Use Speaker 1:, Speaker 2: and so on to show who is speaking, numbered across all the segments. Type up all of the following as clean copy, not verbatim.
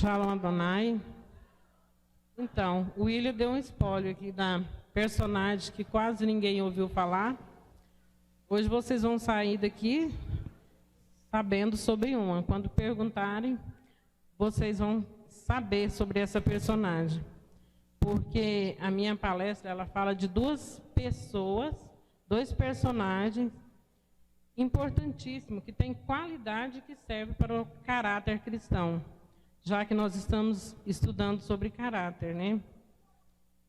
Speaker 1: Shalom Adonai. Então, o William deu um spoiler aqui da personagem que quase ninguém ouviu falar. Hoje vocês vão sair daqui sabendo sobre uma. Quando perguntarem, vocês vão saber sobre essa personagem. Porque a minha palestra, ela fala de duas pessoas, dois personagens importantíssimos, que têm qualidade que serve para o caráter cristão. Já que nós estamos estudando sobre caráter, né?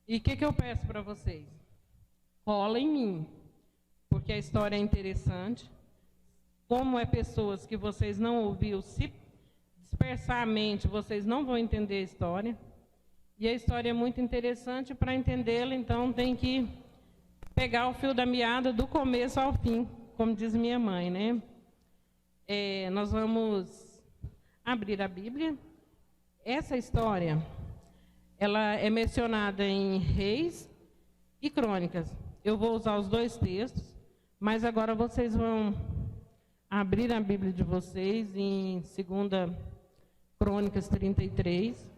Speaker 1: E o que eu peço para vocês? Cola em mim, porque a história é interessante. Como é pessoas que vocês não ouviram, se dispersar a mente, vocês não vão entender a história. E a história é muito interessante, para entendê-la, então tem que pegar o fio da meada do começo ao fim, como diz minha mãe, né? Nós vamos abrir a Bíblia. Essa história, ela é mencionada em Reis e Crônicas. Eu vou usar os dois textos, mas agora vocês vão abrir a Bíblia de vocês em 2 Crônicas 33.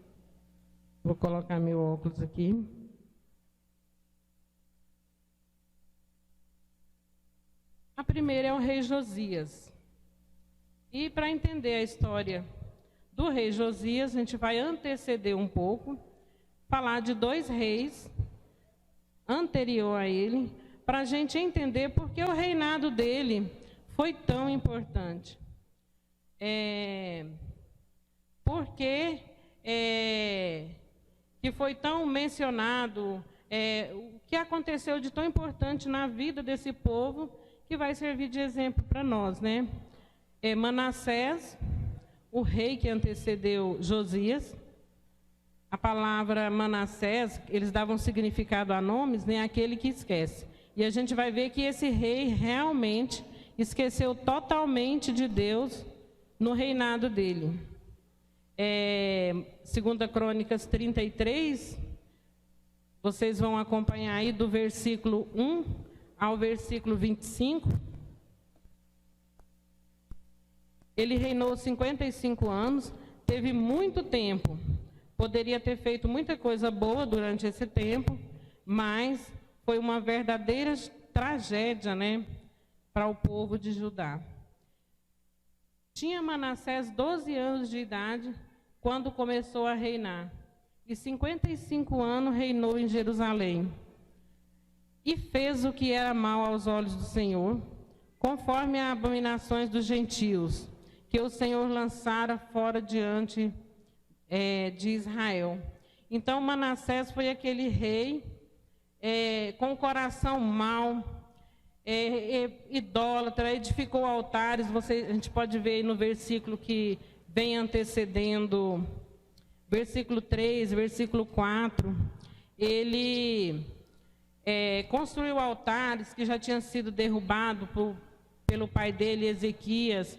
Speaker 1: Vou colocar meu óculos aqui. A primeira é o rei Josias. E para entender a história do rei Josias, a gente vai anteceder um pouco, falar de dois reis anterior a ele, para a gente entender por que o reinado dele foi tão importante. Por que foi tão mencionado, o que aconteceu de tão importante na vida desse povo, que vai servir de exemplo para nós, né? Manassés, o rei que antecedeu Josias. A palavra Manassés, eles davam significado a nomes, né? Aquele que esquece. E a gente vai ver que esse rei realmente esqueceu totalmente de Deus no reinado dele. 2 Crônicas 33, vocês vão acompanhar aí do versículo 1 ao versículo 25. Ele reinou 55 anos, teve muito tempo. Poderia ter feito muita coisa boa durante esse tempo, mas foi uma verdadeira tragédia, né, para o povo de Judá. Tinha Manassés 12 anos de idade quando começou a reinar, e 55 anos reinou em Jerusalém. E fez o que era mal aos olhos do Senhor, conforme as abominações dos gentios, que o Senhor lançara fora diante de Israel. Então Manassés foi aquele rei com o coração mau, idólatra, edificou altares. A gente pode ver aí no versículo que vem antecedendo, versículo 3, versículo 4, ele construiu altares que já tinham sido derrubados pelo pai dele, Ezequias.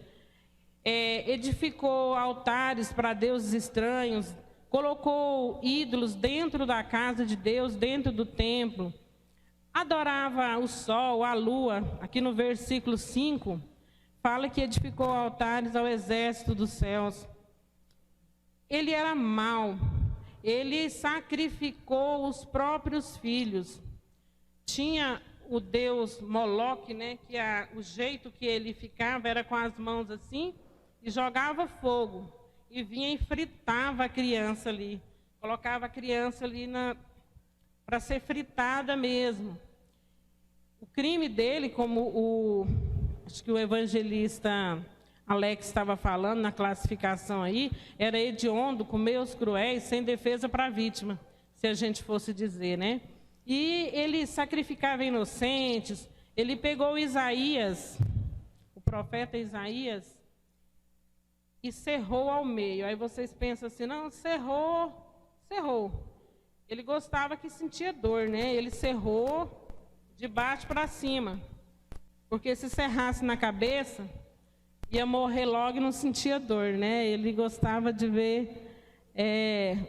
Speaker 1: Edificou altares para deuses estranhos, colocou ídolos dentro da casa de Deus, dentro do templo, adorava o sol, a lua. Aqui no versículo 5, fala que edificou altares ao exército dos céus. Ele era mau, ele sacrificou os próprios filhos. Tinha o deus Moloque, né, que o jeito que ele ficava era com as mãos assim, e jogava fogo, e vinha e fritava a criança ali, colocava a criança ali para ser fritada mesmo. O crime dele, como acho que o evangelista Alex estava falando na classificação aí, era hediondo, com meios cruéis, sem defesa para a vítima, se a gente fosse dizer, né? E ele sacrificava inocentes. Ele pegou Isaías, o profeta Isaías, e cerrou ao meio. Aí vocês pensam assim, não, cerrou. Ele gostava que sentia dor, né? Ele cerrou de baixo para cima, porque se cerrasse na cabeça, ia morrer logo e não sentia dor, né? Ele gostava de ver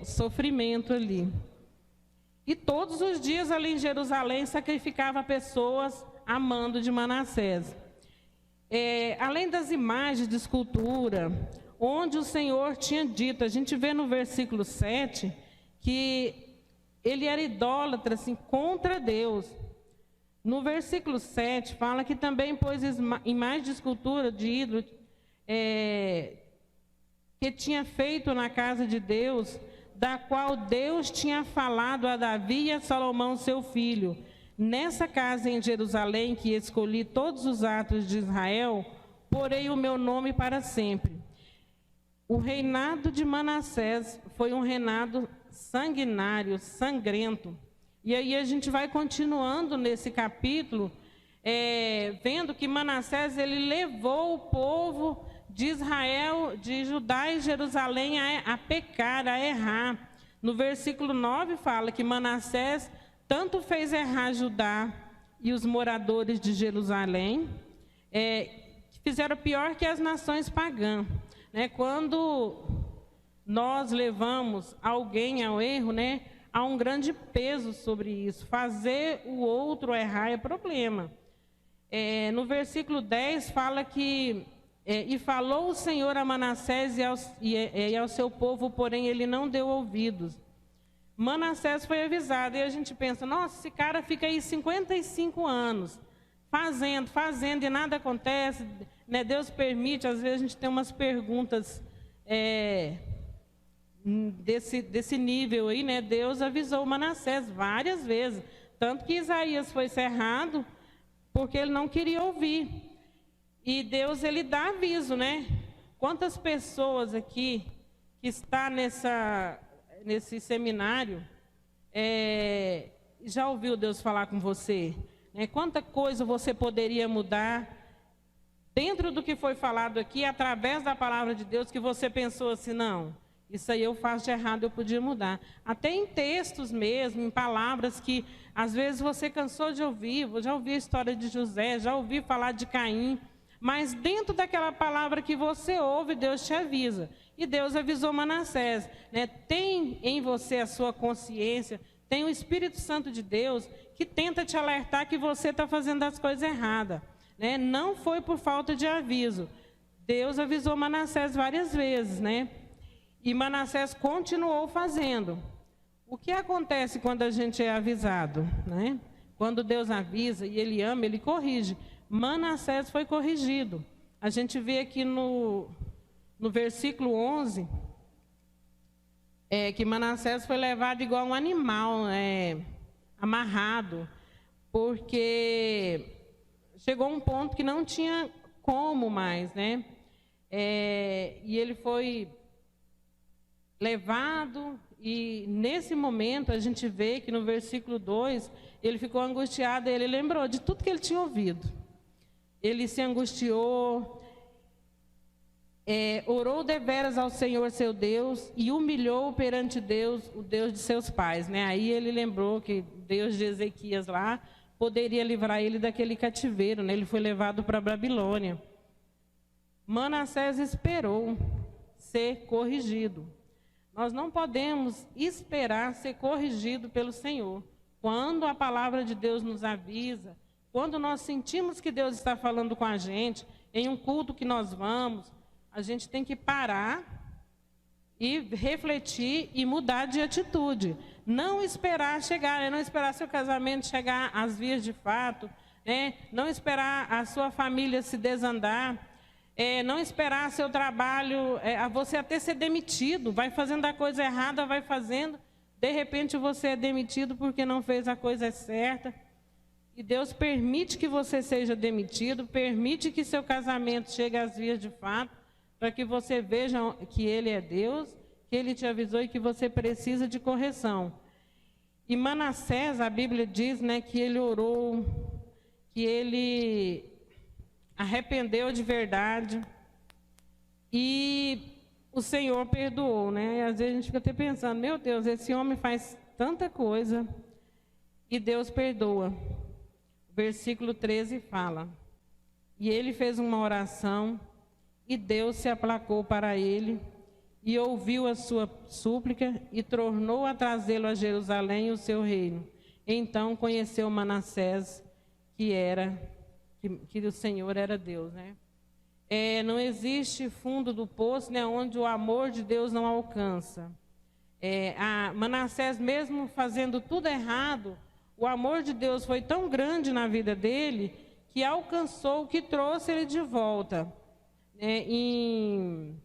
Speaker 1: o sofrimento ali. E todos os dias ali em Jerusalém sacrificava pessoas a mando de Manassés. Além das imagens de escultura, onde o Senhor tinha dito. A gente vê no versículo 7 que ele era idólatra, assim, contra Deus. No versículo 7 fala que também pôs imagem de escultura de ídolo que tinha feito na casa de Deus, da qual Deus tinha falado a Davi e a Salomão, seu filho. Nessa casa em Jerusalém, que escolhi todos os atos de Israel, porei o meu nome para sempre. O reinado de Manassés foi um reinado sanguinário, sangrento. E aí a gente vai continuando nesse capítulo, vendo que Manassés ele levou o povo de Israel, de Judá e Jerusalém a pecar, a errar. No versículo 9 fala que Manassés tanto fez errar Judá e os moradores de Jerusalém, que fizeram pior que as nações pagãs. Quando nós levamos alguém ao erro, há um grande peso sobre isso. Fazer o outro errar é problema. No versículo 10 fala que e falou o Senhor a Manassés e ao seu povo, porém ele não deu ouvidos. Manassés foi avisado, e a gente pensa, nossa, esse cara fica aí 55 anos, fazendo, e nada acontece, Deus permite. Às vezes a gente tem umas perguntas desse nível aí, Deus avisou Manassés várias vezes, tanto que Isaías foi cerrado, porque ele não queria ouvir. E Deus, ele dá aviso, Quantas pessoas aqui que está nesse seminário já ouviu Deus falar com você? Quanta coisa você poderia mudar dentro do que foi falado aqui, através da palavra de Deus, que você pensou assim, não, isso aí eu faço de errado, eu podia mudar. Até em textos mesmo, em palavras que às vezes você cansou de ouvir. Já ouvi a história de José, já ouvi falar de Caim. Mas dentro daquela palavra que você ouve, Deus te avisa. E Deus avisou Manassés. Tem em você a sua consciência, tem o Espírito Santo de Deus que tenta te alertar que você está fazendo as coisas erradas. Não foi por falta de aviso. Deus avisou Manassés várias vezes. E Manassés continuou fazendo. O que acontece quando a gente é avisado? Quando Deus avisa e Ele ama, Ele corrige. Manassés foi corrigido. A gente vê aqui no versículo 11, que Manassés foi levado igual um animal, amarrado, porque chegou um ponto que não tinha como mais, e ele foi levado, e nesse momento a gente vê que no versículo 2, ele ficou angustiado, e ele lembrou de tudo que ele tinha ouvido. Ele se angustiou, orou deveras ao Senhor seu Deus e humilhou perante Deus, o Deus de seus pais. Aí ele lembrou que Deus de Ezequias lá poderia livrar ele daquele cativeiro. Ele foi levado para a Babilônia. Manassés esperou ser corrigido. Nós não podemos esperar ser corrigido pelo Senhor. Quando a palavra de Deus nos avisa, quando nós sentimos que Deus está falando com a gente, em um culto que nós vamos, a gente tem que parar e refletir e mudar de atitude. Não esperar chegar, não esperar seu casamento chegar às vias de fato, não esperar a sua família se desandar, não esperar seu trabalho, você até ser demitido, vai fazendo a coisa errada, vai fazendo, de repente você é demitido porque não fez a coisa certa. E Deus permite que você seja demitido, permite que seu casamento chegue às vias de fato, para que você veja que Ele é Deus, que Ele te avisou e que você precisa de correção. E Manassés, a Bíblia diz, que ele orou, que ele arrependeu de verdade e o Senhor perdoou. E às vezes a gente fica até pensando, meu Deus, esse homem faz tanta coisa e Deus perdoa. Versículo 13 fala, e ele fez uma oração, e Deus se aplacou para ele, e ouviu a sua súplica, e tornou a trazê-lo a Jerusalém, o seu reino. Então conheceu Manassés, que o Senhor era Deus. não existe fundo do poço, né, onde o amor de Deus não alcança. Manassés, mesmo fazendo tudo errado, o amor de Deus foi tão grande na vida dele que alcançou, que trouxe ele de volta. Em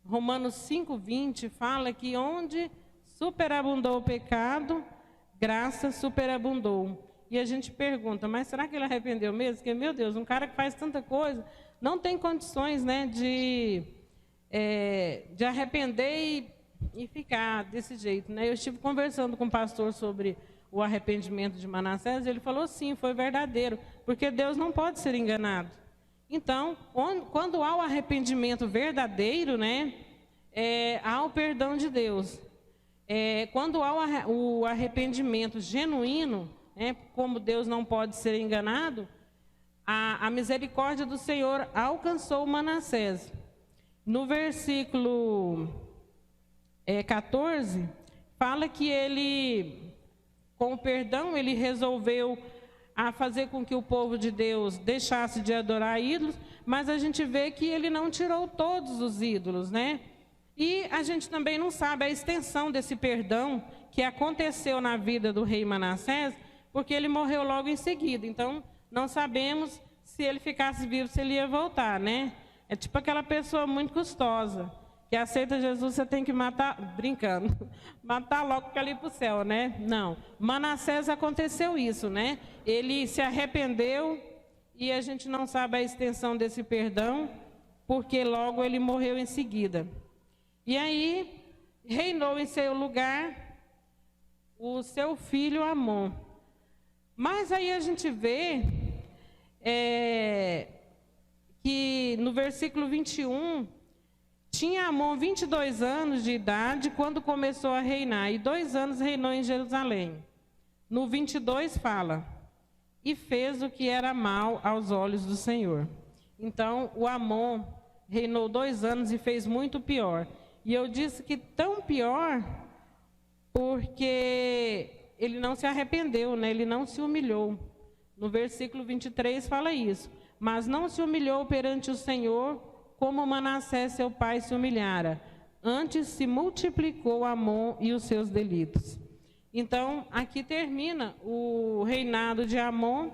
Speaker 1: Romanos 5:20 fala que onde superabundou o pecado, graça superabundou. E a gente pergunta, mas será que ele arrependeu mesmo? Porque, meu Deus, um cara que faz tanta coisa não tem condições, né, de arrepender e ficar desse jeito, né? Eu estive conversando com o pastor sobre o arrependimento de Manassés, e ele falou sim, foi verdadeiro, porque Deus não pode ser enganado. Então, quando há o arrependimento verdadeiro, né, há o perdão de Deus. Quando há o arrependimento genuíno, como Deus não pode ser enganado, a misericórdia do Senhor alcançou Manassés. No versículo 14, fala que ele, com o perdão, ele resolveu fazer com que o povo de Deus deixasse de adorar ídolos, mas a gente vê que ele não tirou todos os ídolos, né? E a gente também não sabe a extensão desse perdão que aconteceu na vida do rei Manassés, porque ele morreu logo em seguida. Então, não sabemos se ele ficasse vivo, se ele ia voltar, né? É tipo aquela pessoa muito custosa, que aceita Jesus, você tem que matar, brincando, matar logo para ir para o céu, né? Não. Manassés aconteceu isso, né? Ele se arrependeu e a gente não sabe a extensão desse perdão, porque logo ele morreu em seguida. E aí, reinou em seu lugar o seu filho Amon. Mas aí a gente vê que no versículo 21, tinha Amon 22 anos de idade quando começou a reinar, e 2 anos reinou em Jerusalém. No 22 fala, e fez o que era mal aos olhos do Senhor. Então, o Amon reinou 2 anos e fez muito pior. E eu disse que tão pior porque ele não se arrependeu, né? Ele não se humilhou. No versículo 23 fala isso. Mas não se humilhou perante o Senhor como Manassés, seu pai, se humilhara. Antes se multiplicou Amon e os seus delitos. Então, aqui termina o reinado de Amon.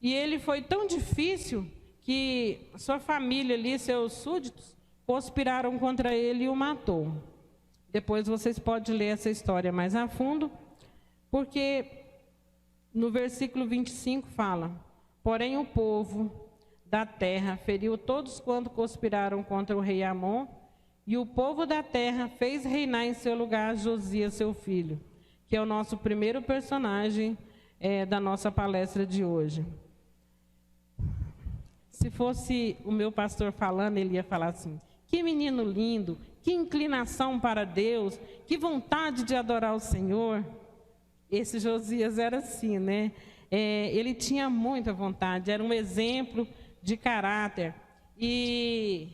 Speaker 1: E ele foi tão difícil que sua família ali, seus súditos, conspiraram contra ele e o matou. Depois vocês podem ler essa história mais a fundo, porque no versículo 25 fala, porém o povo da terra feriu todos quanto conspiraram contra o rei Amon, e o povo da terra fez reinar em seu lugar Josias, seu filho, que é o nosso primeiro personagem da nossa palestra de hoje. Se fosse o meu pastor falando, ele ia falar assim, que menino lindo, que inclinação para Deus, que vontade de adorar o Senhor. Esse Josias era assim, né? Ele tinha muita vontade, era um exemplo de caráter. E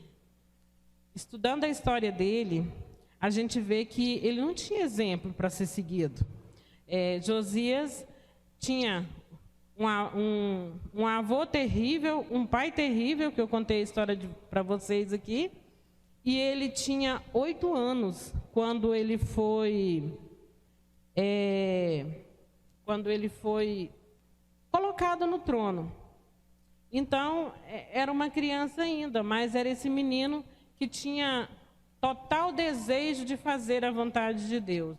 Speaker 1: estudando a história dele, a gente vê que ele não tinha exemplo para ser seguido. Josias tinha um avô terrível, um pai terrível, que eu contei a história para vocês aqui, e ele tinha 8 anos quando ele foi colocado no trono. Então, era uma criança ainda, mas era esse menino que tinha total desejo de fazer a vontade de Deus.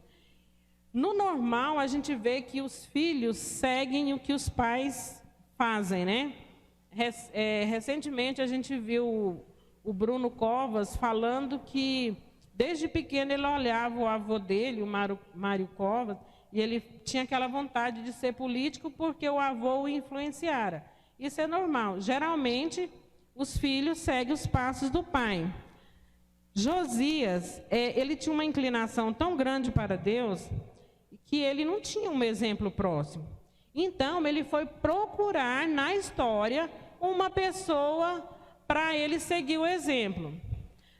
Speaker 1: No normal, a gente vê que os filhos seguem o que os pais fazem, né? Recentemente, a gente viu o Bruno Covas falando que, desde pequeno, ele olhava o avô dele, o Mário Covas, e ele tinha aquela vontade de ser político porque o avô o influenciara. Isso é normal. Geralmente, os filhos seguem os passos do pai. Josias, ele tinha uma inclinação tão grande para Deus que ele não tinha um exemplo próximo. Então, ele foi procurar na história uma pessoa para ele seguir o exemplo.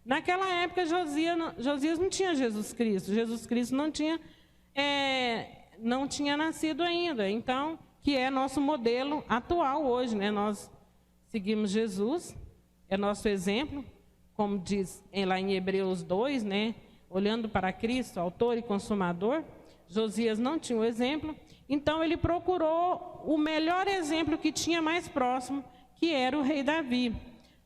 Speaker 1: Naquela época, Josias não tinha Jesus Cristo. Jesus Cristo não tinha nascido ainda. Então, que é nosso modelo atual hoje, né? Nós seguimos Jesus é nosso exemplo, como diz lá em Hebreus 2, né? Olhando para Cristo, autor e consumador. Josias não tinha o exemplo, então ele procurou o melhor exemplo que tinha mais próximo, que era o rei Davi,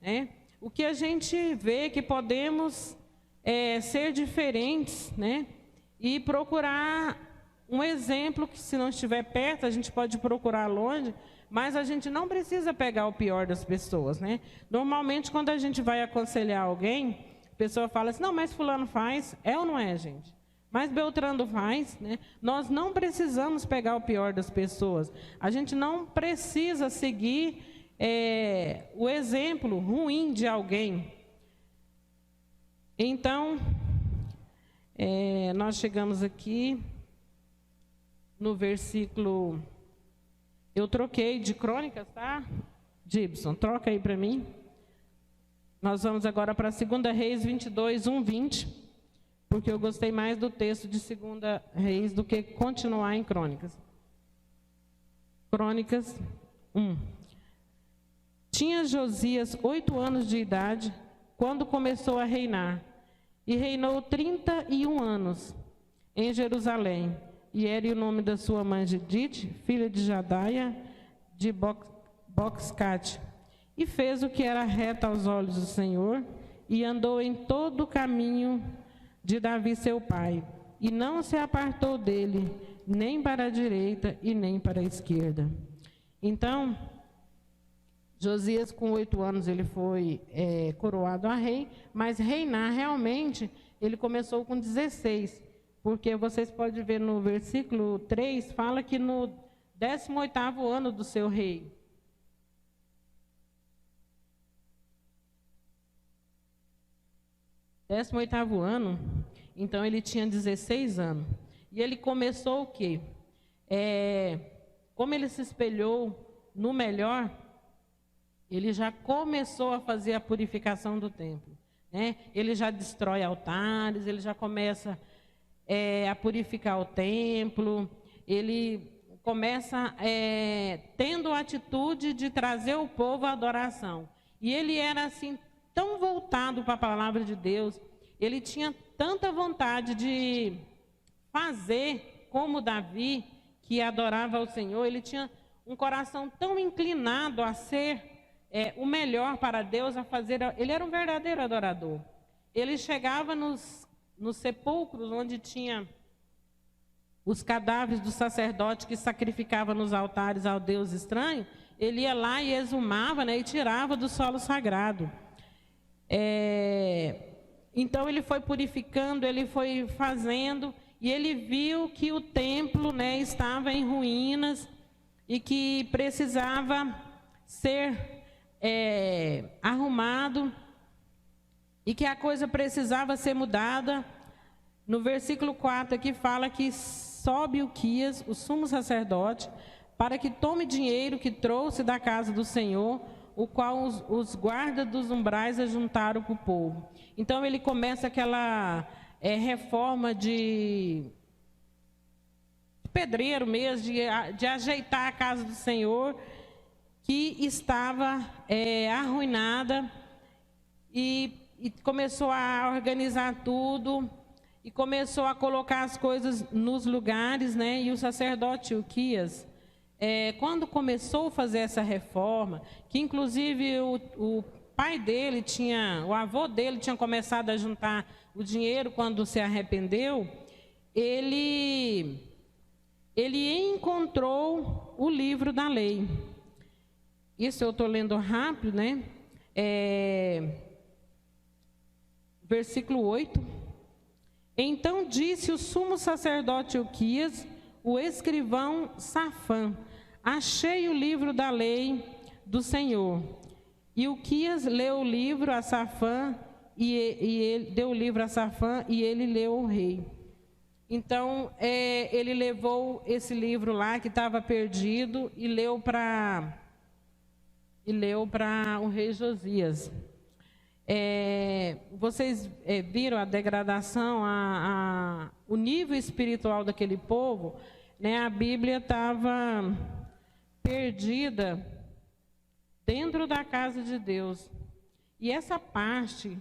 Speaker 1: né? O que a gente vê que podemos ser diferentes, né? E procurar um exemplo que, se não estiver perto, a gente pode procurar longe, mas a gente não precisa pegar o pior das pessoas, né? Normalmente, quando a gente vai aconselhar alguém, a pessoa fala assim, não, mas fulano faz, é ou não é, gente? Mas Beltrano faz, né? Nós não precisamos pegar o pior das pessoas. A gente não precisa seguir o exemplo ruim de alguém. Então, nós chegamos aqui no versículo... Eu troquei de Crônicas, tá? Gibson, troca aí para mim. Nós vamos agora para 2 Reis 22, 1, 20, porque eu gostei mais do texto de 2 Reis do que continuar em Crônicas. Crônicas 1. Tinha Josias 8 anos de idade quando começou a reinar, e reinou 31 anos em Jerusalém. E era o nome da sua mãe Judite, filha de Jadaia, de Boxcate. E fez o que era reto aos olhos do Senhor, e andou em todo o caminho de Davi seu pai, e não se apartou dele, nem para a direita e nem para a esquerda. Então, Josias, com 8 anos, ele foi coroado a rei, mas reinar realmente, ele começou com 16, porque vocês podem ver no versículo 3, fala que no 18º ano do seu rei. No 18º ano, então ele tinha 16 anos. E ele começou o quê? Como ele se espelhou no melhor, ele já começou a fazer a purificação do templo, né? Ele já destrói altares, ele já começa a purificar o templo, ele começa tendo a atitude de trazer o povo à adoração. E ele era assim tão voltado para a palavra de Deus, ele tinha tanta vontade de fazer como Davi, que adorava ao Senhor, ele tinha um coração tão inclinado a ser o melhor para Deus, a fazer. Ele era um verdadeiro adorador. Ele chegava nos sepulcros onde tinha os cadáveres do sacerdote que sacrificava nos altares ao Deus estranho, ele ia lá e exumava, né, e tirava do solo sagrado. Então ele foi purificando, ele foi fazendo, e ele viu que o templo, né, estava em ruínas e que precisava ser arrumado e que a coisa precisava ser mudada. No versículo 4 aqui fala que sobe Ilquias, o sumo sacerdote, para que tome dinheiro que trouxe da casa do Senhor, o qual os guardas dos umbrais ajuntaram para o povo. Então ele começa aquela reforma de pedreiro mesmo, de ajeitar a casa do Senhor, que estava arruinada, e começou a organizar tudo, e começou a colocar as coisas nos lugares, né? E o sacerdote Ilquias, quando começou a fazer essa reforma, que inclusive o pai dele o avô dele tinha começado a juntar o dinheiro quando se arrependeu, ele encontrou o livro da lei. Isso eu estou lendo rápido, né? Versículo 8. Então disse o sumo sacerdote Ilquias, o escrivão Safã: achei o livro da lei do Senhor. E Ilquias leu o livro a Safã, e ele deu o livro a Safã, e ele leu ao rei. Então, ele levou esse livro lá, que estava perdido, e leu para o rei Josias. Vocês viram a degradação, o nível espiritual daquele povo, né? A Bíblia estava perdida dentro da casa de Deus. E essa parte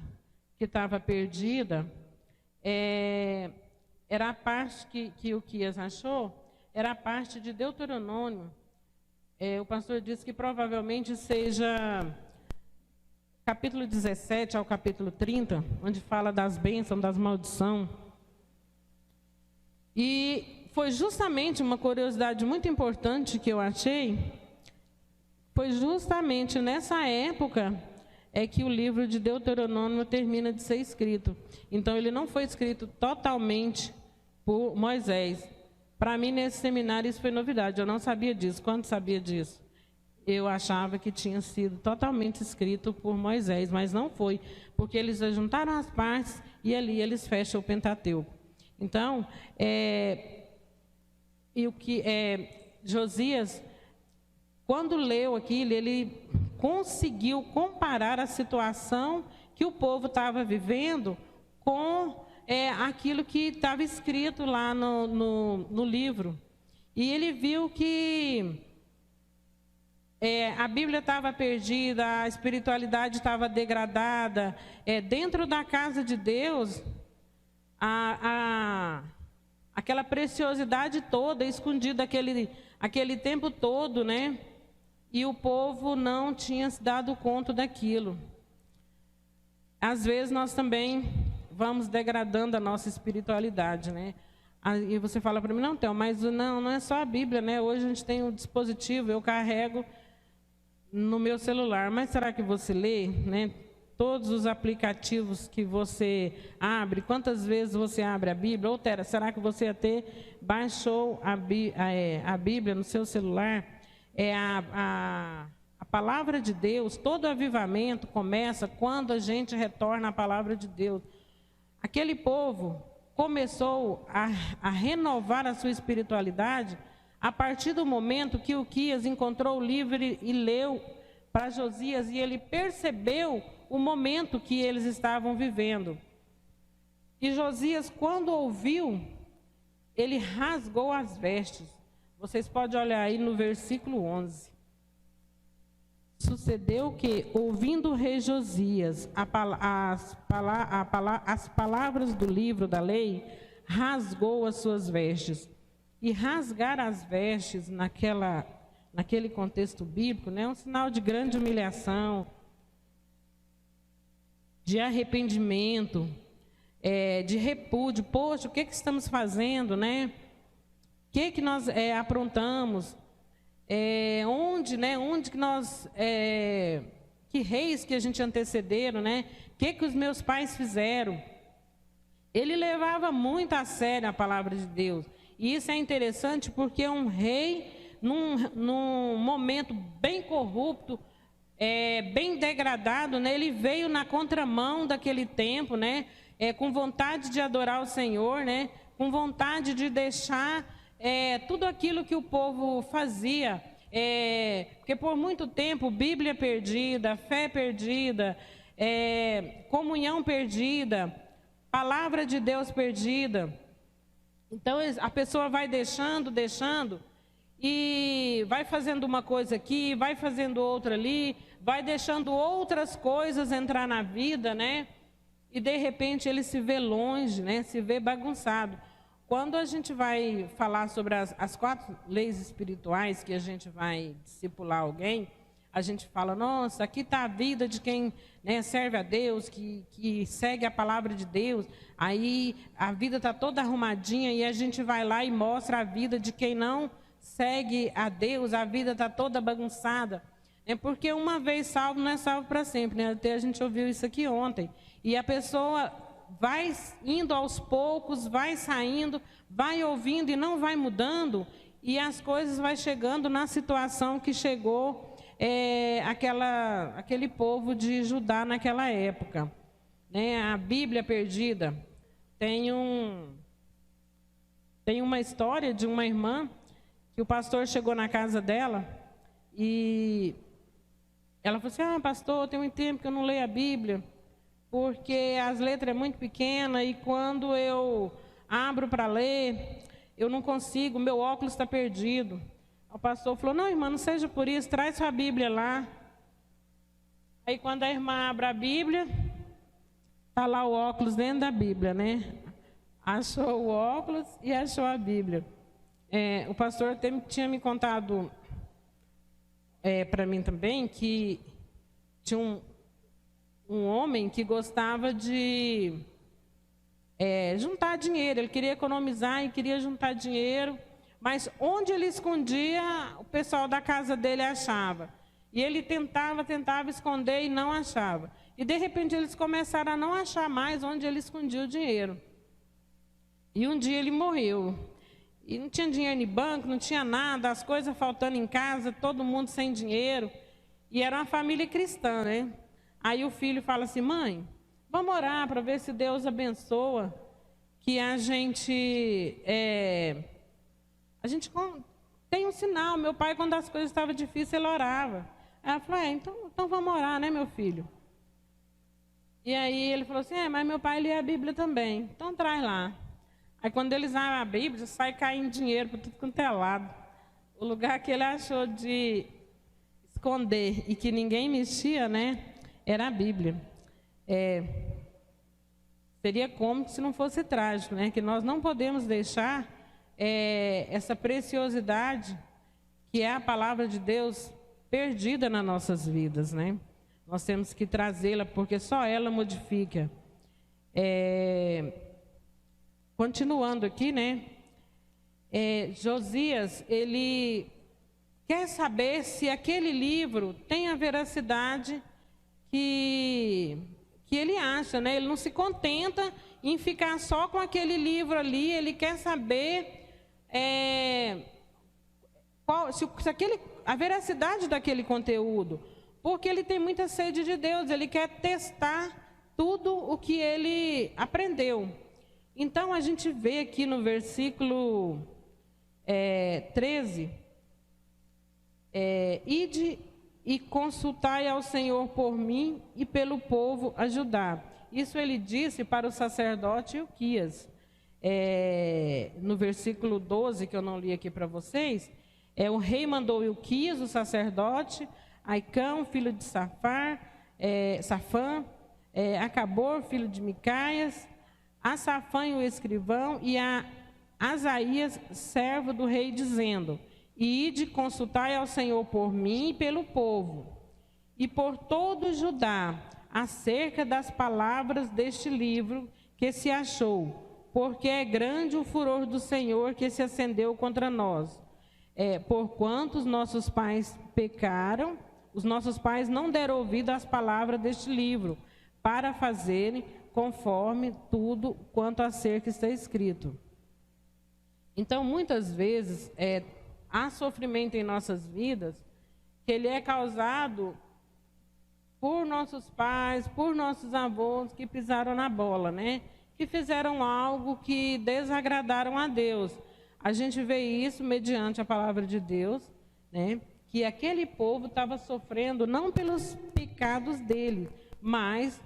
Speaker 1: que estava perdida, era a parte que o Uquias achou, era a parte de Deuteronômio. O pastor disse que provavelmente seja capítulo 17 ao capítulo 30, onde fala das bênçãos, das maldições. E foi justamente uma curiosidade muito importante que eu achei, foi justamente nessa época que o livro de Deuteronômio termina de ser escrito. Então, ele não foi escrito totalmente por Moisés. Para mim, nesse seminário, isso foi novidade. Eu não sabia disso. Quando sabia disso? Eu achava que tinha sido totalmente escrito por Moisés, mas não foi, porque eles juntaram as partes e ali eles fecham o Pentateuco. Então, Josias, quando leu aquilo, ele conseguiu comparar a situação que o povo estava vivendo com aquilo que estava escrito lá no livro. E ele viu que a Bíblia estava perdida, a espiritualidade estava degradada. Dentro da casa de Deus, aquela preciosidade toda, escondida aquele tempo todo, né? E o povo não tinha se dado conta daquilo. Às vezes nós também vamos degradando a nossa espiritualidade, né? E você fala para mim, não, Theo, mas não é só a Bíblia, né? Hoje a gente tem um dispositivo, eu carrego no meu celular, mas será que você lê, né? Todos os aplicativos que você abre, quantas vezes você abre a Bíblia? Ou será que você até baixou a Bíblia no seu celular? A palavra de Deus, todo avivamento começa quando a gente retorna à palavra de Deus. Aquele povo começou a renovar a sua espiritualidade a partir do momento que Uquias encontrou o livro e leu para Josias, e ele percebeu o momento que eles estavam vivendo. E Josias, quando ouviu, ele rasgou as vestes. Vocês podem olhar aí no versículo 11. Sucedeu que, ouvindo o rei Josias as palavras do livro da lei, rasgou as suas vestes. E rasgar as vestes naquele contexto bíblico, né, é um sinal de grande humilhação, de arrependimento, de repúdio. Poxa, o que estamos fazendo, né? O que nós aprontamos? Onde que nós, que reis que a gente antecederam, né? O que os meus pais fizeram? Ele levava muito a sério a palavra de Deus. E isso é interessante porque um rei, num momento bem corrupto, bem degradado, né? Ele veio na contramão daquele tempo, né? Com vontade de adorar o Senhor, né? Com vontade de deixar tudo aquilo que o povo fazia, porque por muito tempo Bíblia perdida, fé perdida, comunhão perdida, palavra de Deus perdida. Então a pessoa vai deixando e vai fazendo uma coisa aqui, vai fazendo outra ali, vai deixando outras coisas entrar na vida, né? E de repente ele se vê longe, né? Se vê bagunçado. Quando a gente vai falar sobre as 4 leis espirituais que a gente vai discipular alguém, a gente fala, nossa, aqui está a vida de quem, né, serve a Deus, que segue a palavra de Deus. Aí a vida está toda arrumadinha e a gente vai lá e mostra a vida de quem não segue a Deus, a vida está toda bagunçada. Porque uma vez salvo não é salvo para sempre, né? Até a gente ouviu isso aqui ontem. E a pessoa vai indo aos poucos, vai saindo, vai ouvindo e não vai mudando, e as coisas vai chegando na situação que chegou aquele povo de Judá naquela época, né? A Bíblia perdida. Tem uma história de uma irmã que o pastor chegou na casa dela e ela falou assim, pastor, tem muito tempo que eu não leio a Bíblia, porque as letras é muito pequena e quando eu abro para ler, eu não consigo, meu óculos está perdido. O pastor falou, não, irmã, não seja por isso, traz sua Bíblia lá. Aí quando a irmã abre a Bíblia, tá lá o óculos dentro da Bíblia, né? Achou o óculos e achou a Bíblia. O pastor até tinha me contado para mim também que tinha um homem que gostava de juntar dinheiro. Ele queria economizar e queria juntar dinheiro, mas onde ele escondia, o pessoal da casa dele achava. E ele tentava esconder e não achava. E de repente eles começaram a não achar mais onde ele escondia o dinheiro. E um dia ele morreu. E não tinha dinheiro em banco, não tinha nada, as coisas faltando em casa, todo mundo sem dinheiro. E era uma família cristã, né? Aí o filho fala assim: mãe, vamos orar para ver se Deus abençoa, que a gente tem um sinal. Meu pai, quando as coisas estavam difíceis, ele orava. Aí ela falou: então vamos orar, né, meu filho? E aí ele falou assim: mas meu pai lê a Bíblia também, então traz lá. Aí quando eles abrem a Bíblia, sai caindo dinheiro para tudo quanto é lado. O lugar que ele achou de esconder e que ninguém mexia, né, era a Bíblia. Seria cômico se não fosse trágico, né? Que nós não podemos deixar essa preciosidade, que é a palavra de Deus, perdida nas nossas vidas, né? Nós temos que trazê-la, porque só ela modifica. Continuando aqui, né? Josias, ele quer saber se aquele livro tem a veracidade que ele acha, né? Ele não se contenta em ficar só com aquele livro ali, ele quer saber a veracidade daquele conteúdo, porque ele tem muita sede de Deus, ele quer testar tudo o que ele aprendeu. Então, a gente vê aqui no versículo 13, ide e consultai ao Senhor por mim e pelo povo a Judá. Isso ele disse para o sacerdote Ilquias. No versículo 12, que eu não li aqui para vocês, o rei mandou Ilquias, o sacerdote, Aicão, filho de Safã, Acabor, filho de Micaias, a Safã, o escrivão, e a Asaías, servo do rei, dizendo: ide, consultai ao Senhor por mim e pelo povo, e por todo Judá, acerca das palavras deste livro que se achou, porque é grande o furor do Senhor que se acendeu contra nós. Porquanto os nossos pais pecaram, os nossos pais não deram ouvido às palavras deste livro, para fazerem conforme tudo quanto acerca está escrito. Então, muitas vezes, há sofrimento em nossas vidas, que ele é causado por nossos pais, por nossos avós, que pisaram na bola, né? Que fizeram algo que desagradaram a Deus. A gente vê isso mediante a palavra de Deus, né? Que aquele povo estava sofrendo não pelos pecados dele, mas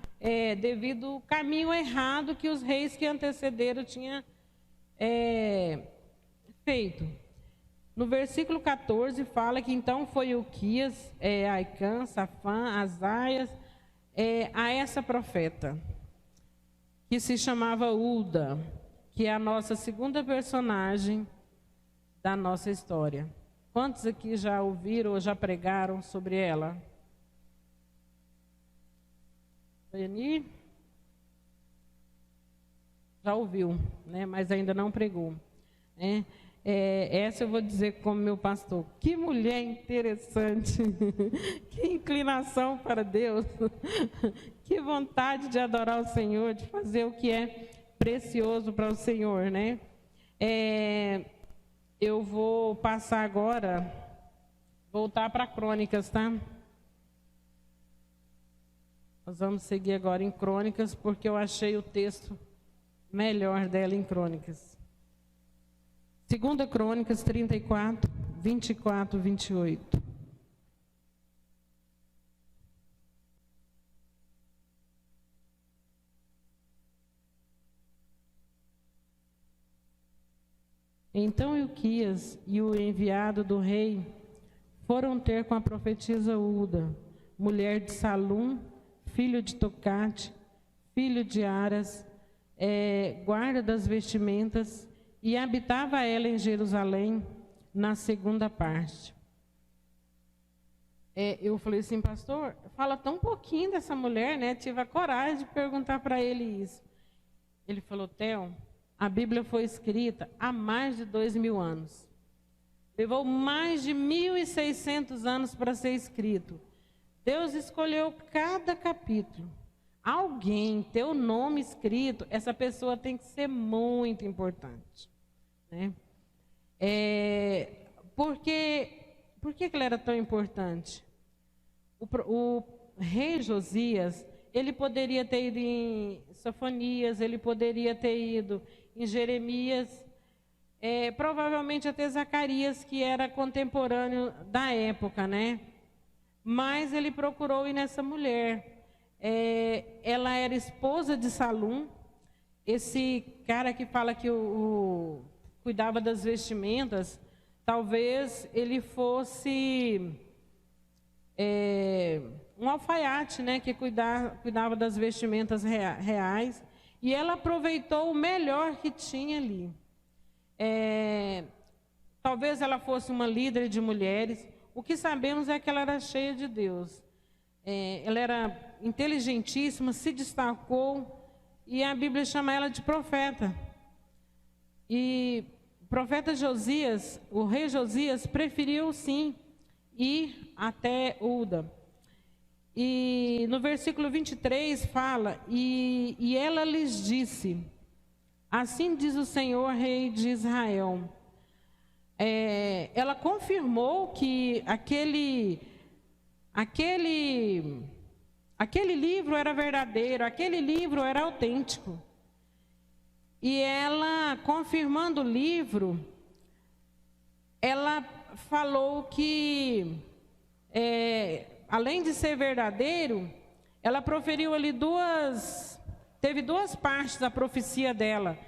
Speaker 1: devido ao caminho errado que os reis que antecederam tinham feito. No versículo 14 fala que então foi Ilquias, Aicã, Safã, Asaias, a essa profeta, que se chamava Ulda, que é a nossa segunda personagem da nossa história. Quantos aqui já ouviram ou já pregaram sobre ela? Dani? Já ouviu, né? Mas ainda não pregou, né? Essa eu vou dizer como meu pastor: que mulher interessante, que inclinação para Deus, que vontade de adorar o Senhor, de fazer o que é precioso para o Senhor, né? Eu vou passar agora, voltar para Crônicas, tá? Nós vamos seguir agora em Crônicas, porque eu achei o texto melhor dela em Crônicas. 2 Crônicas 34, 24, 28. Então Ilquias e o enviado do rei foram ter com a profetisa Ulda, mulher de Salum, filho de Tocate, filho de Aras, guarda das vestimentas, e habitava ela em Jerusalém, na segunda parte. Eu falei assim, pastor, fala tão pouquinho dessa mulher, né? Tive a coragem de perguntar para ele isso. Ele falou, Theo, a Bíblia foi escrita há mais de 2000 anos. Levou mais de 1.600 anos para ser escrito. Deus escolheu cada capítulo. Alguém ter o nome escrito, essa pessoa tem que ser muito importante, né? Por que ela era tão importante? O rei Josias, ele poderia ter ido em Sofonias, ele poderia ter ido em Jeremias, provavelmente até Zacarias, que era contemporâneo da época, né? Mas ele procurou ir nessa mulher. Ela era esposa de Salum, esse cara que fala que cuidava das vestimentas, talvez ele fosse um alfaiate, né, que cuidava das vestimentas reais, e ela aproveitou o melhor que tinha ali. Talvez ela fosse uma líder de mulheres. O que sabemos é que ela era cheia de Deus. Ela era inteligentíssima, se destacou, e a Bíblia chama ela de profeta. E o profeta Josias, o rei Josias, preferiu sim ir até Uda. E no versículo 23 fala, e ela lhes disse, assim diz o Senhor, rei de Israel. Ela confirmou que aquele livro era verdadeiro, aquele livro era autêntico. E ela, confirmando o livro, ela falou que, além de ser verdadeiro, ela proferiu ali teve duas partes da profecia dela.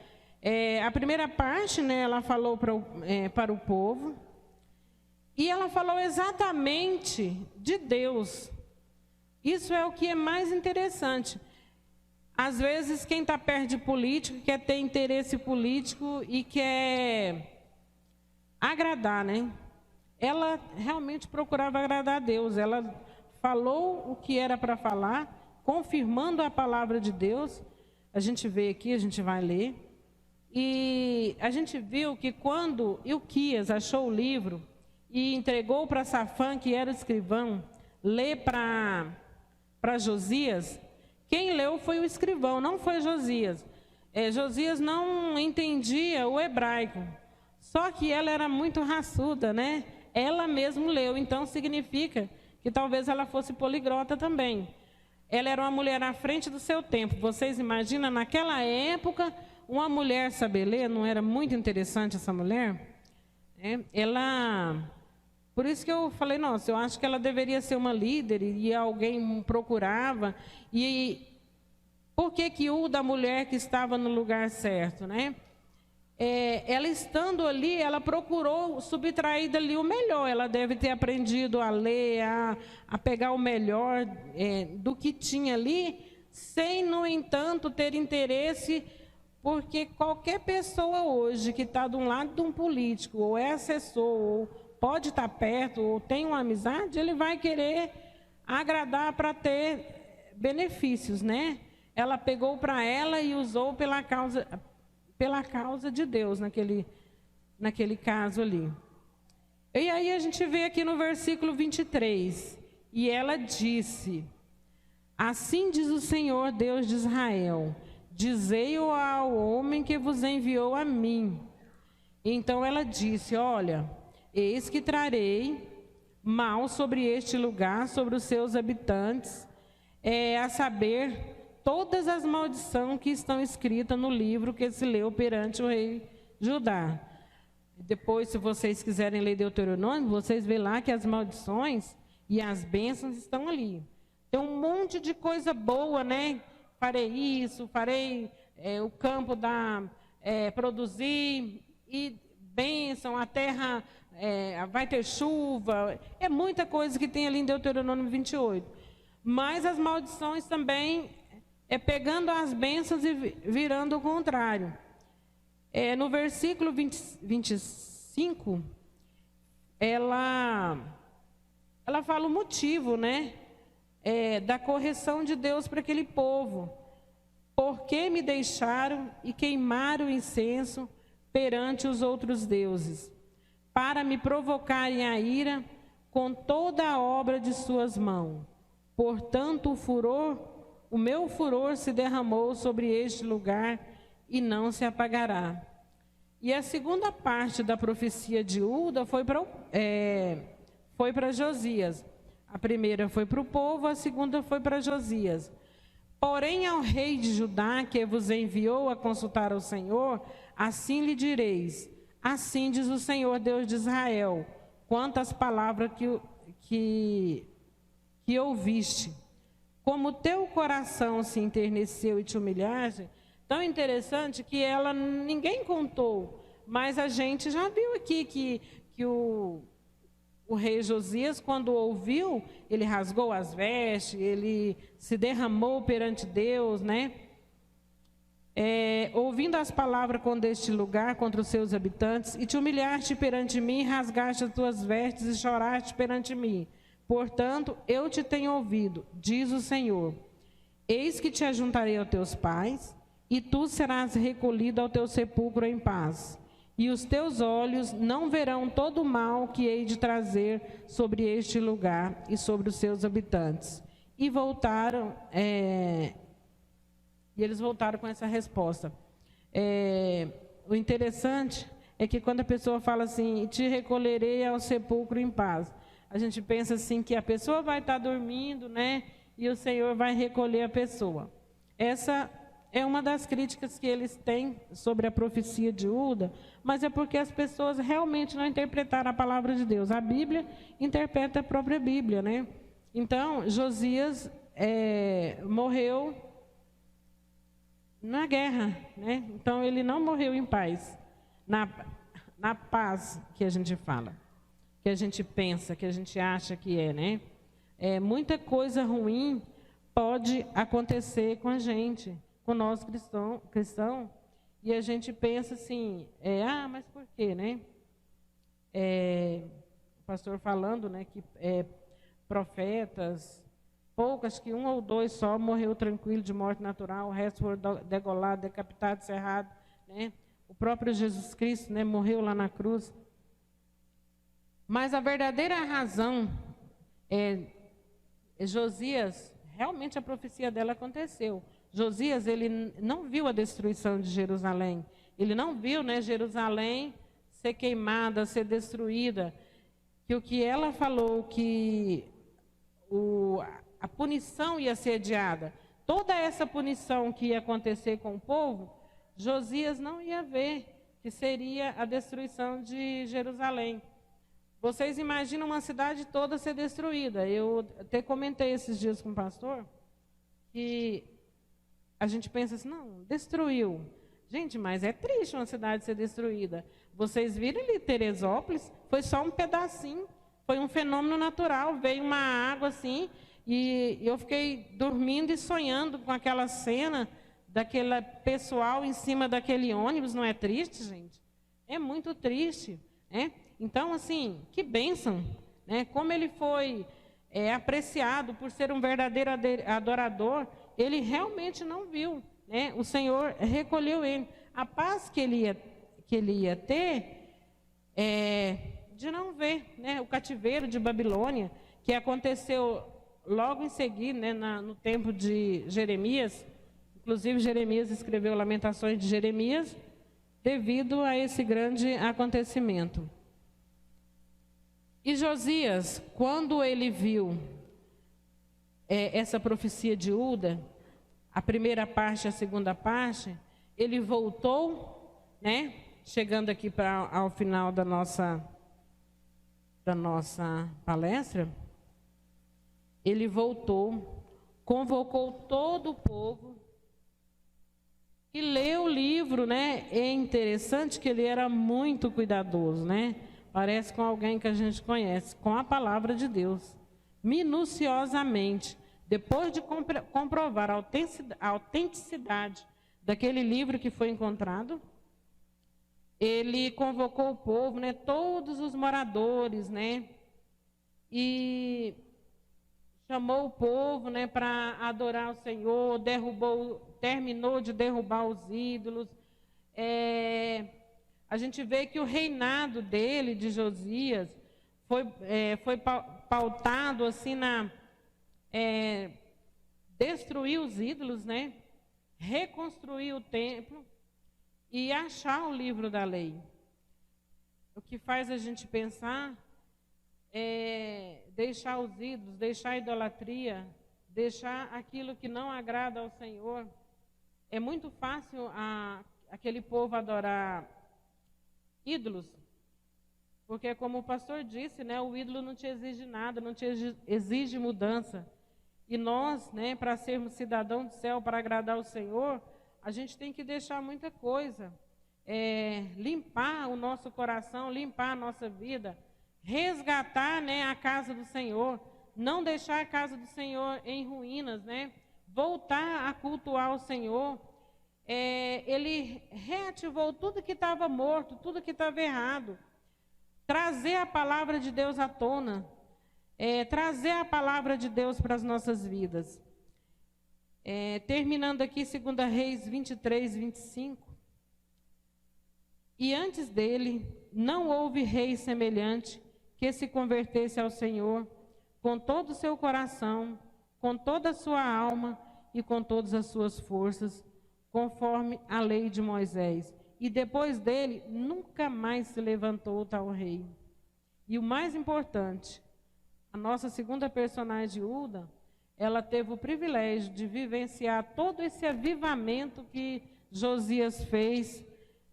Speaker 1: A primeira parte, né, ela falou para o povo, e ela falou exatamente de Deus. Isso é o que é mais interessante. Às vezes, quem está perto de político quer ter interesse político e quer agradar, né? Ela realmente procurava agradar a Deus. Ela falou o que era para falar, confirmando a palavra de Deus. A gente vê aqui, a gente vai ler. E a gente viu que quando Ilquias achou o livro e entregou para Safã, que era o escrivão, ler para Josias, quem leu foi o escrivão, não foi Josias. Josias não entendia o hebraico, só que ela era muito raçuda, né? Ela mesma leu, então significa que talvez ela fosse poliglota também. Ela era uma mulher à frente do seu tempo. Vocês imaginam, naquela época, uma mulher saber ler? Não era muito interessante essa mulher? Por isso que eu falei, nossa, eu acho que ela deveria ser uma líder, e alguém procurava. E por que o da mulher que estava no lugar certo, né? Ela estando ali, ela procurou subtrair dali o melhor. Ela deve ter aprendido a ler, a pegar o melhor do que tinha ali, sem, no entanto, ter interesse, porque qualquer pessoa hoje que está de um lado de um político, ou é assessor, ou pode estar perto, ou tem uma amizade, ele vai querer agradar para ter benefícios, né? Ela pegou para ela e usou pela causa de Deus, naquele caso ali. E aí a gente vê aqui no versículo 23, e ela disse, assim diz o Senhor Deus de Israel, dizei-o ao homem que vos enviou a mim. Então ela disse, olha, eis que trarei mal sobre este lugar, sobre os seus habitantes, a saber, todas as maldições que estão escritas no livro que se leu perante o rei Judá. Depois, se vocês quiserem ler Deuteronômio, vocês veem lá que as maldições e as bênçãos estão ali. Tem um monte de coisa boa, né? Farei isso, farei o campo produzir, e bênção, a terra vai ter chuva. É muita coisa que tem ali em Deuteronômio 28. Mas as maldições também pegando as bênçãos e virando o contrário. No versículo 25, ela fala o motivo, né? Da correção de Deus para aquele povo. Porque me deixaram e queimaram o incenso perante os outros deuses, para me provocarem a ira com toda a obra de suas mãos. Portanto, o meu furor se derramou sobre este lugar e não se apagará. E a segunda parte da profecia de Ulda foi para Josias. A primeira foi para o povo, a segunda foi para Josias. Porém, ao rei de Judá, que vos enviou a consultar ao Senhor, assim lhe direis: assim diz o Senhor Deus de Israel, quanto às palavras que ouviste. Como teu coração se enterneceu e te humilhaste, tão interessante que ninguém contou, mas a gente já viu aqui que o rei Josias, quando ouviu, ele rasgou as vestes, ele se derramou perante Deus, né? Ouvindo as palavras deste lugar contra os seus habitantes, e te humilhaste perante mim, rasgaste as tuas vestes e choraste perante mim. Portanto, eu te tenho ouvido, diz o Senhor. Eis que te ajuntarei aos teus pais, e tu serás recolhido ao teu sepulcro em paz. E os teus olhos não verão todo o mal que hei de trazer sobre este lugar e sobre os seus habitantes. E eles voltaram com essa resposta. O interessante é que quando a pessoa fala assim, te recolherei ao sepulcro em paz, a gente pensa assim que a pessoa vai estar dormindo, né? E o Senhor vai recolher a pessoa. Essa é uma das críticas que eles têm sobre a profecia de Ulda, mas é porque as pessoas realmente não interpretaram a palavra de Deus. A Bíblia interpreta a própria Bíblia, né? Então, Josias morreu na guerra, né? Então, ele não morreu em paz, na paz que a gente fala, que a gente pensa, que a gente acha que né? Muita coisa ruim pode acontecer com a gente, com nós cristãos, e a gente pensa assim, mas por quê, né? O pastor falando, né, que profetas, poucas, que 1 ou 2 só morreu tranquilo de morte natural, o resto foram degolados, decapitados, cerrados, né? O próprio Jesus Cristo, né, morreu lá na cruz. Mas a verdadeira razão Josias, realmente a profecia dela aconteceu. Josias, ele não viu a destruição de Jerusalém. Ele não viu, né, Jerusalém ser queimada, ser destruída. Que o que ela falou, que a punição ia ser adiada. Toda essa punição que ia acontecer com o povo, Josias não ia ver, que seria a destruição de Jerusalém. Vocês imaginam uma cidade toda ser destruída. Eu até comentei esses dias com o pastor, que a gente pensa assim, não, destruiu. Gente, mas é triste uma cidade ser destruída. Vocês viram ali Teresópolis? Foi só um pedacinho. Foi um fenômeno natural. Veio uma água assim, e eu fiquei dormindo e sonhando com aquela cena daquele pessoal em cima daquele ônibus. Não é triste, gente? É muito triste, né? Então, assim, que bênção, né? Como ele foi apreciado por ser um verdadeiro adorador, ele realmente não viu, né? O Senhor recolheu ele. A paz que ele ia ter de não ver, né, o cativeiro de Babilônia, que aconteceu logo em seguida, né, no tempo de Jeremias. Inclusive, Jeremias escreveu Lamentações de Jeremias devido a esse grande acontecimento. E Josias, quando ele viu essa profecia de Ulda, a primeira parte e a segunda parte, ele voltou, né? Chegando aqui ao final da nossa palestra, ele voltou, convocou todo o povo e leu o livro, né? É interessante que ele era muito cuidadoso, né? Parece com alguém que a gente conhece, com a palavra de Deus, minuciosamente. depois de comprovar a autenticidade daquele livro que foi encontrado, ele convocou o povo, né, todos os moradores, né, e chamou o povo, né, para adorar o Senhor, terminou de derrubar os ídolos. A gente vê que o reinado dele, de Josias, foi pautado assim destruir os ídolos, né, reconstruir o templo e achar o livro da lei. O que faz a gente pensar é deixar os ídolos, deixar a idolatria, deixar aquilo que não agrada ao Senhor. É muito fácil aquele povo adorar ídolos, porque como o pastor disse, né, o ídolo não te exige nada, não te exige mudança. E nós, né, para sermos cidadãos do céu, para agradar o Senhor, a gente tem que deixar muita coisa, limpar o nosso coração, limpar a nossa vida, resgatar, né, a casa do Senhor, não deixar a casa do Senhor em ruínas, né, voltar a cultuar o Senhor. Ele reativou tudo que estava morto, tudo que estava errado, trazer a palavra de Deus à tona, trazer a palavra de Deus para as nossas vidas. Terminando aqui, 2 Reis 23, 25. E antes dele, não houve rei semelhante que se convertesse ao Senhor com todo o seu coração, com toda a sua alma e com todas as suas forças, conforme a lei de Moisés. E depois dele, nunca mais se levantou tal rei. E o mais importante, a nossa segunda personagem, Uda, ela teve o privilégio de vivenciar todo esse avivamento que Josias fez,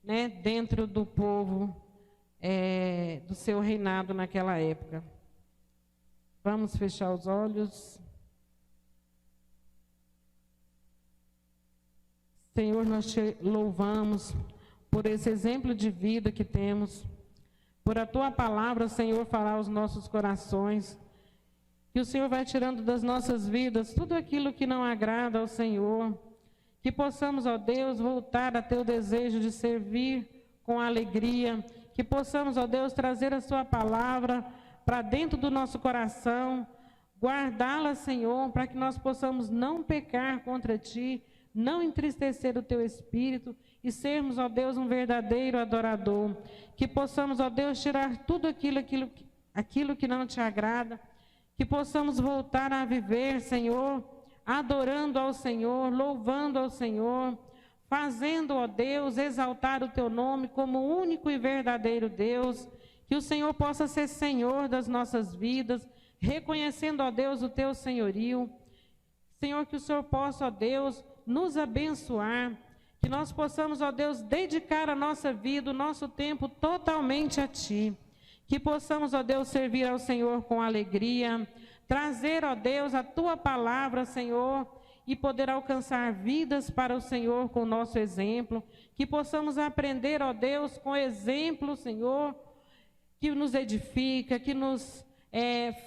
Speaker 1: né, dentro do povo, do seu reinado naquela época. Vamos fechar os olhos. Senhor, nós te louvamos por esse exemplo de vida que temos, por a tua palavra, Senhor, falar aos nossos corações, que o Senhor vai tirando das nossas vidas tudo aquilo que não agrada ao Senhor, que possamos, ó Deus, voltar a ter o desejo de servir com alegria, que possamos, ó Deus, trazer a sua palavra para dentro do nosso coração, guardá-la, Senhor, para que nós possamos não pecar contra ti, não entristecer o teu espírito e sermos, ó Deus, um verdadeiro adorador, que possamos, ó Deus, tirar tudo aquilo que não te agrada, que possamos voltar a viver, Senhor, adorando ao Senhor, louvando ao Senhor, fazendo, ó Deus, exaltar o teu nome como único e verdadeiro Deus, que o Senhor possa ser Senhor das nossas vidas, reconhecendo, ó Deus, o teu senhorio. Senhor, que o Senhor possa, ó Deus, nos abençoar, que nós possamos, ó Deus, dedicar a nossa vida, o nosso tempo totalmente a ti, que possamos, ó Deus, servir ao Senhor com alegria, trazer, ó Deus, a tua palavra, Senhor, e poder alcançar vidas para o Senhor com o nosso exemplo, que possamos aprender, ó Deus, com exemplo, Senhor, que nos edifica, que nos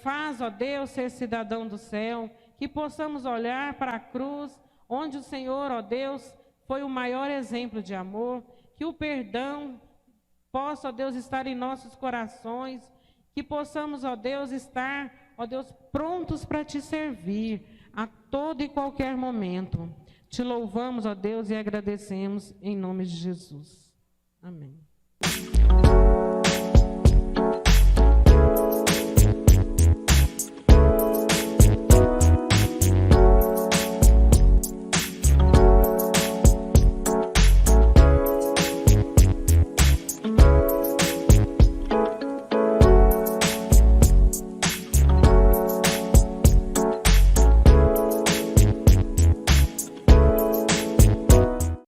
Speaker 1: faz, ó Deus, ser cidadão do céu, que possamos olhar para a cruz, onde o Senhor, ó Deus, foi o maior exemplo de amor, que o perdão possa, ó Deus, estar em nossos corações, que possamos, ó Deus, estar, ó Deus, prontos para te servir a todo e qualquer momento. Te louvamos, ó Deus, e agradecemos em nome de Jesus. Amém.